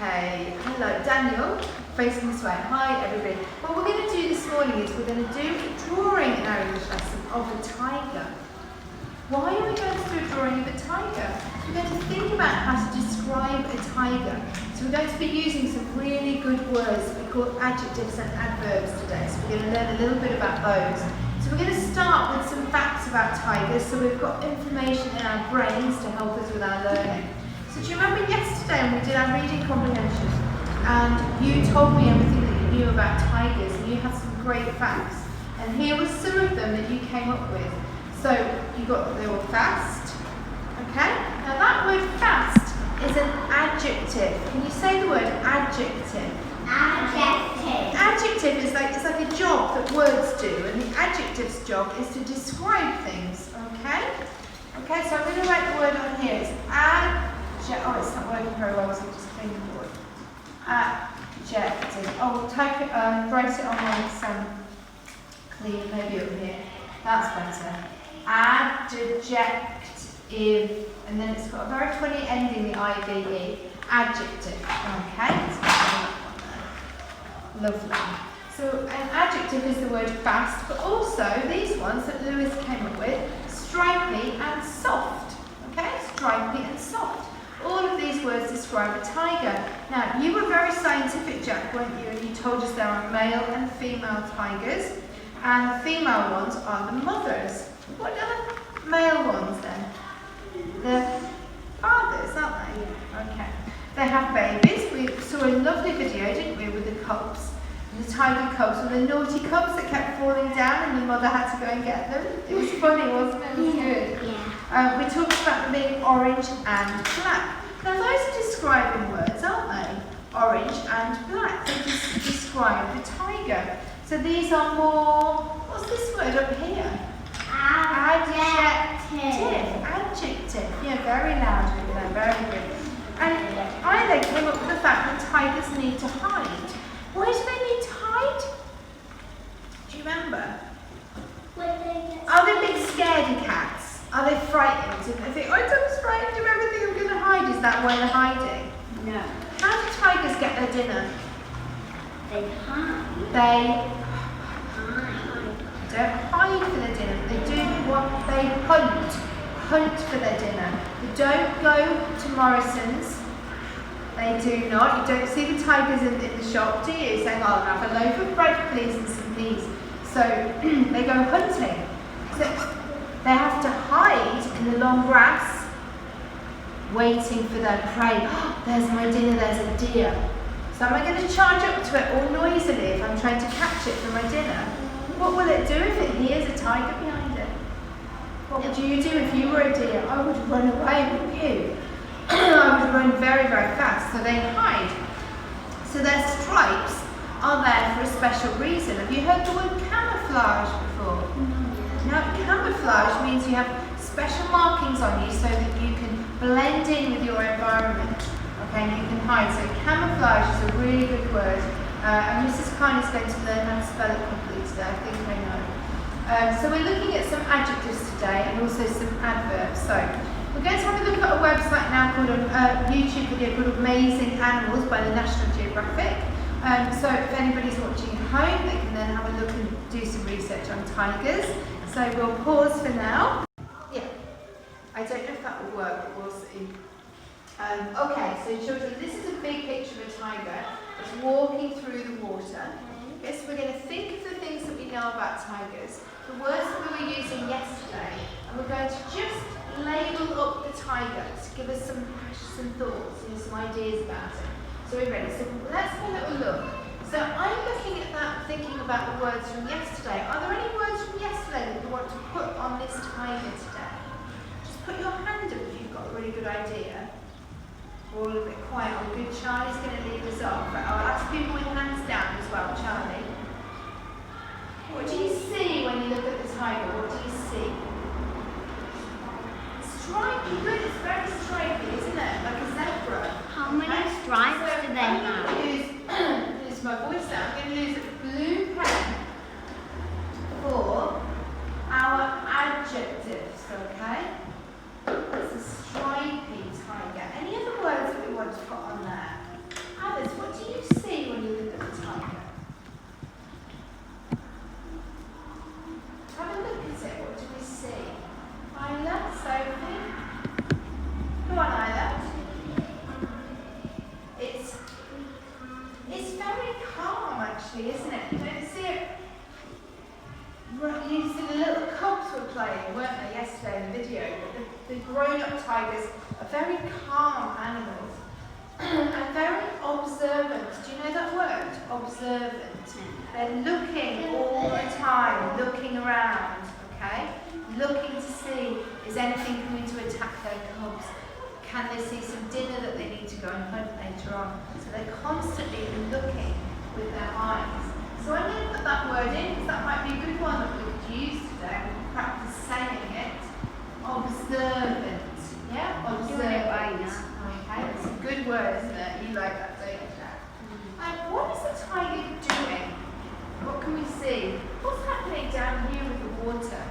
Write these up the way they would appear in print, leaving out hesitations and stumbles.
Okay, hello Daniel, facing this way. Hi everybody. What we're going to do this morning is we're going to do a drawing in our English lesson of a tiger. Why are we going to do a drawing of a tiger? We're going to think about how to describe a tiger. So we're going to be using some really good words we call adjectives and adverbs today. So we're going to learn a little bit about those. So we're going to start with some facts about tigers so we've got information in our brains to help us with our learning. So do you remember yesterday when we did our reading comprehension and you told me everything that you knew about tigers and you had some great facts, and here were some of them that you came up with. So you got that they were fast, okay? Now that word fast is an adjective. Can you say the word adjective? Adjective. Adjective is like, it's like a job that words do, and the adjective's job is to describe things, okay? Okay, so I'm going to write the word on here. It's oh, it's not working very well, so I'll just clean the board. Adjective. Oh, type it, write it on my clean, maybe up here. That's better. Adjective, and then it's got a very funny ending, the IVE. Adjective. Okay, lovely. So an adjective is the word fast, but also these ones that Lewis came up with, stripy and soft. Okay, stripy and soft. All of these words describe a tiger. Now, you were very scientific, Jack, weren't you? And you told us there are male and female tigers, and the female ones are the mothers. What are the male ones then? The fathers, aren't they? Okay. They have babies. We saw a lovely video, didn't we, with the cubs, the tiger cubs, and the naughty cubs that kept falling down, and the mother had to go and get them. It was funny, wasn't it? It was good. Yeah. We talked about them being orange and black. Now those are describing words, aren't they? Orange and black. They just describe the tiger. So these are more, what's this word up here? Adjective. Adjective. Yeah, very loud over there, very good. And I then came up with the fact that tigers need to hide. Why do they need to hide? Do you remember? Are they big scaredy cats? Are they frightened? And they think, oh, I'm frightened of everything, I'm going to hide. Is that why they're hiding? No. How do tigers get their dinner? They hide. They Hide. don't hide for their dinner. They do what they hunt for their dinner. They don't go to Morrison's. They do not. You don't see the tigers in the shop, do you? Saying, I'll have a loaf of bread, please, and some peas. So they go hunting. So they have to hide in the long grass, waiting for their prey. Oh, there's my dinner, there's a deer. So am I going to charge up to it all noisily if I'm trying to catch it for my dinner? What will it do if it hears a tiger behind it? What would you do if you were a deer? I would run away, wouldn't you? I would run very, very fast, so they hide. So their stripes are there for a special reason. Have you heard the word camouflage before? Now, camouflage means you have special markings on you so that you can blend in with your environment. Okay, and you can hide. So camouflage is a really good word. And Mrs. Kine is going to learn how to spell it properly today. I think I know. So we're looking at some adjectives today and also some adverbs. So we're going to have a look at a website now called a YouTube video called Amazing Animals by the National Geographic. So if anybody's watching at home, they can then have a look and do some research on tigers. So we'll pause for now. Yeah, I don't know if that will work, but we'll see. Okay, so children, this is a big picture of a tiger. It's walking through the water. Okay, so we're going to think of the things that we know about tigers, the words that we were using yesterday, and we're going to just label up the tiger to give us some thoughts and some ideas about it. So we're ready. So let's have a little look. So I'm looking at that, thinking about the words from yesterday. Are there any words from yesterday that you want to put on this tiger today? Just put your hand up if you've got a really good idea. We're all a bit quiet. Oh, good. Charlie's going to lead us off. But I'll ask people with hands down as well. Charlie, what do you see when you look at the tiger? What do you see? Stripy. Good. It's very stripy, isn't it? Like a zebra. How many stripes do they have? Lose my voice now. I'm going to use a blue pen for our adjectives, okay? It's a stripy tiger. Any other words that we want to put on there? actually, isn't it? You don't see it. You see the little cubs were playing, weren't they, yesterday in the video? But the grown-up tigers are very calm animals and very observant. Do you know that word? Observant. They're looking all the time, looking around, okay? Looking to see, is anything coming to attack their cubs? Can they see some dinner that they need to go and hunt later on? So they're constantly looking with their eyes. So I'm going to put that word in because that might be a good one that we could use today. We can practice saying it. Observant. Yeah? I'm doing it right Observant. now. Okay, that's a good word, isn't it? You like that, don't you, Jack? And what is the tiger doing? What can we see? What's happening down here with the water?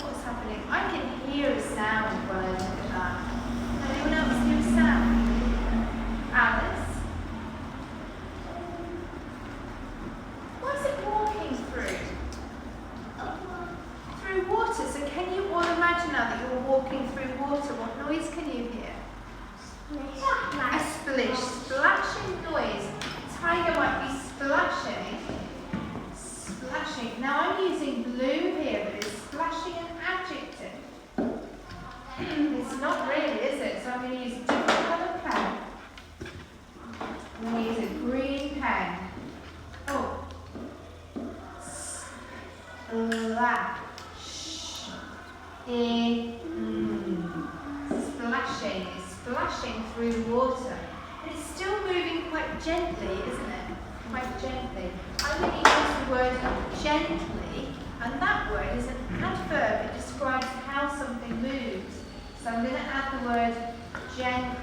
What's happening? I can hear a sound when I look at that. Anyone else hear a sound? Alice? What is it walking through? Through water. So can you all imagine now that you're walking through water? What noise can you hear? A splish. Splashing noise. Tiger might be splashing. Splashing. Now I'm using blue here, but is splashing an adjective? It's not really, is it? So I'm going to use a different colour pen. I'm going to use a green pen. Oh. Splash. Splashing is splashing through water. And it's still moving quite gently, isn't it? Quite gently. I'm going to use the word gently, and that word is an adverb. It describes how something moves. So I'm going to add the word gently.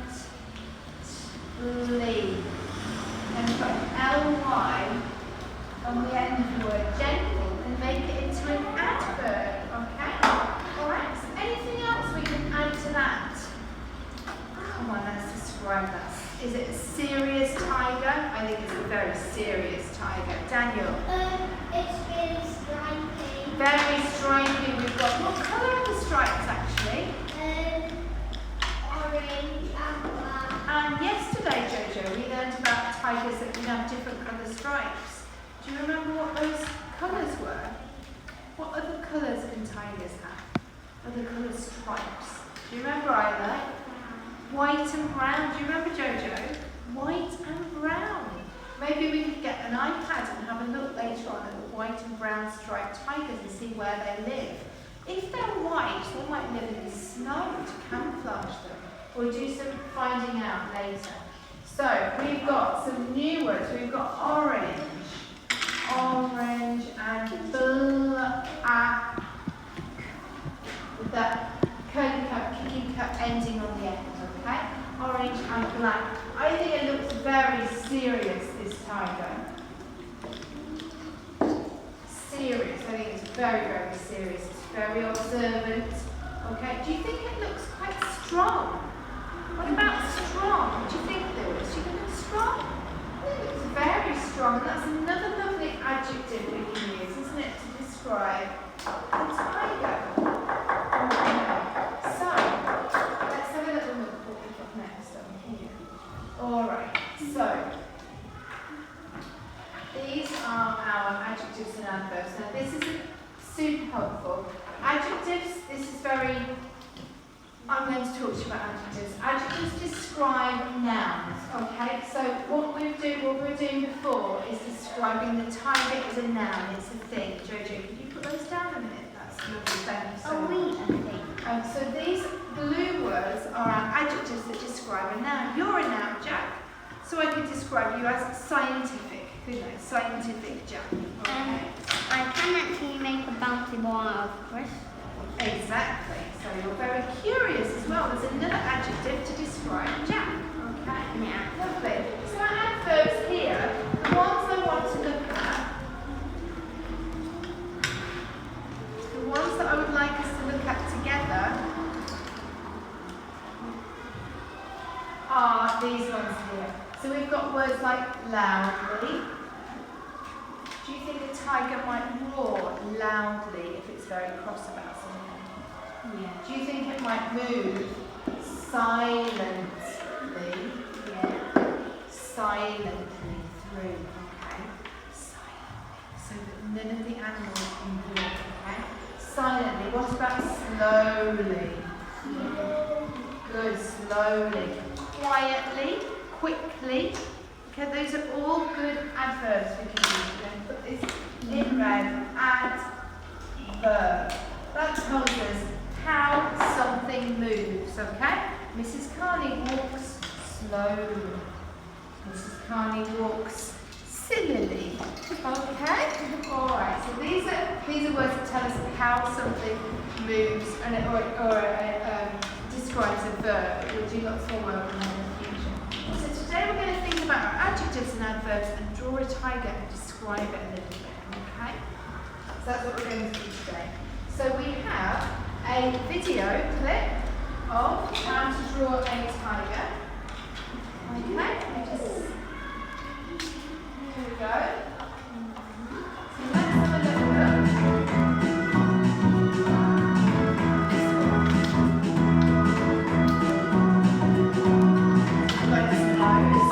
And put ly on the end of the word gentle and make it into an adverb. Okay? Alright, so anything else we can add to that? Come on, let's describe that. Is it a serious tiger? I think it's a very serious tiger. Daniel? It's really stripy. Very stripy. We've got, what colour are the stripes actually? Orange and black. And yesterday, Jojo, we learned about tigers that can have different colour stripes. Do you remember what those colours were? What other colours can tigers have? Other colour stripes. Do you remember, Isla? White and brown. Do you remember, Jojo? White and brown. Maybe we could get an iPad and have a look later on at the white and brown striped tigers and see where they live. If they're white, they might live in the snow to camouflage them. We'll do some finding out later. So we've got some new words. We've got orange and black. With that curly cut, kicking cut ending on the end. Okay? Orange and black. I think it looks very serious, this tiger. Serious. I think it's very, very serious. It's very observant. Okay? Do you think it looks quite strong? What about strong? What do you think, Lewis? Do you think it's strong? I think it's very strong. And that's another lovely adjective we can use, isn't it? To describe a tiger. Okay. So, let's have a little look at what we've got next on here. Alright, so these are our adjectives and adverbs. Now this isn't super helpful. Adjectives, this is very, I'm going to talk to you about adjectives. Adjectives describe nouns, okay? So what we were doing before is describing the tiger as a noun, it's a thing. Jojo, could you put those down a minute? That's lovely, thank you so much. So these blue words are our adjectives that describe a noun. You're a noun, Jack. So I could describe you as scientific, couldn't I? Scientific Jack. Okay. I can actually make a bouncy ball out of crystal. Exactly. So you're very curious as well. There's another adjective to describe Jack. Okay. Yeah. Lovely. So our adverbs here, the ones I want to look at, the ones that I would like us to look at together are these ones here. So we've got words like loudly. Do you think a tiger might roar loudly if it's very cross about something? Yeah. Do you think it might move silently? Yeah. Silently through. Okay. None of the animals can walk, okay? Silently. What about slowly? Good, slowly. Quietly, quickly. Okay, those are all good adverbs we can use. We're going to put this in red. Adverb. That tells us how something moves, okay? Mrs. Carney walks slowly. Mrs. Carney walks sillily. Okay? Alright, so these are words that tell us how something moves and describes a verb. We'll do lots more work on that in the future. So today we're going to think about our adjectives and adverbs and draw a tiger and describe it a little bit. Okay? So that's what we're going to do today. So we have a video clip of how to draw a tiger. Okay? Here we go. So let's have a little look. Like his nose.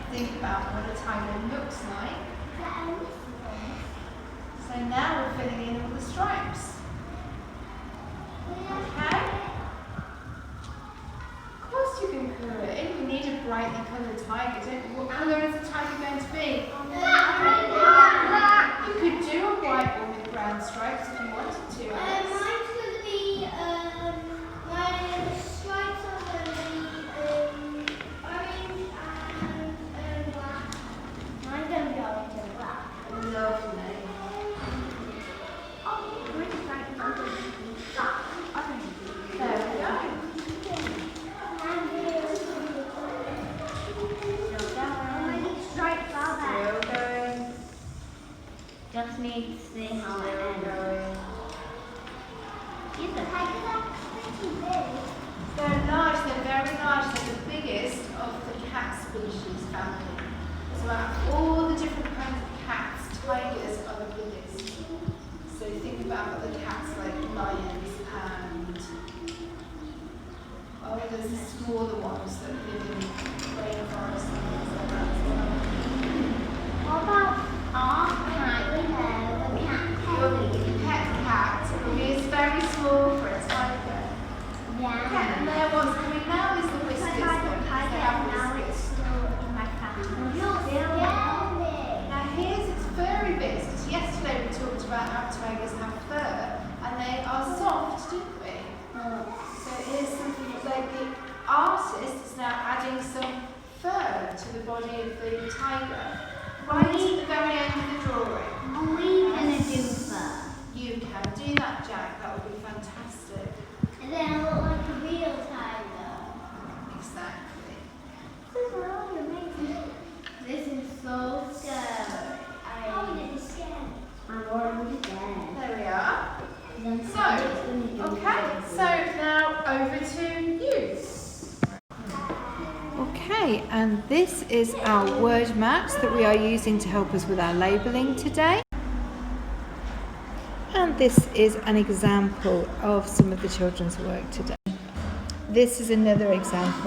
Think about what a tiger looks like. So now we're filling in all the stripes. Okay? Of course you can colour it in. You need a brightly coloured tiger, don't you? What colour is the tiger going to be? You could do a white one with brown stripes if you wanted to. Mine's going to be, my stripes are going to be orange and black. Mine's going to be orange and black. Lovely. Mine's stripes are going to be black. There we go. Still going. Just need to see how it Still ends. going. These are pretty big. They're large, they're very large. They're the biggest of the cat species family. So out of all the different kinds of cats, tigers are the biggest. So think about other cats like lions and there's the smaller ones that live in rainforests and things like that as well. What about our cat? The cat Your pet cat is very small for a tiger. So now over to you. Okay, and this is our word maps that we are using to help us with our labelling today. And this is an example of some of the children's work today. This is another example.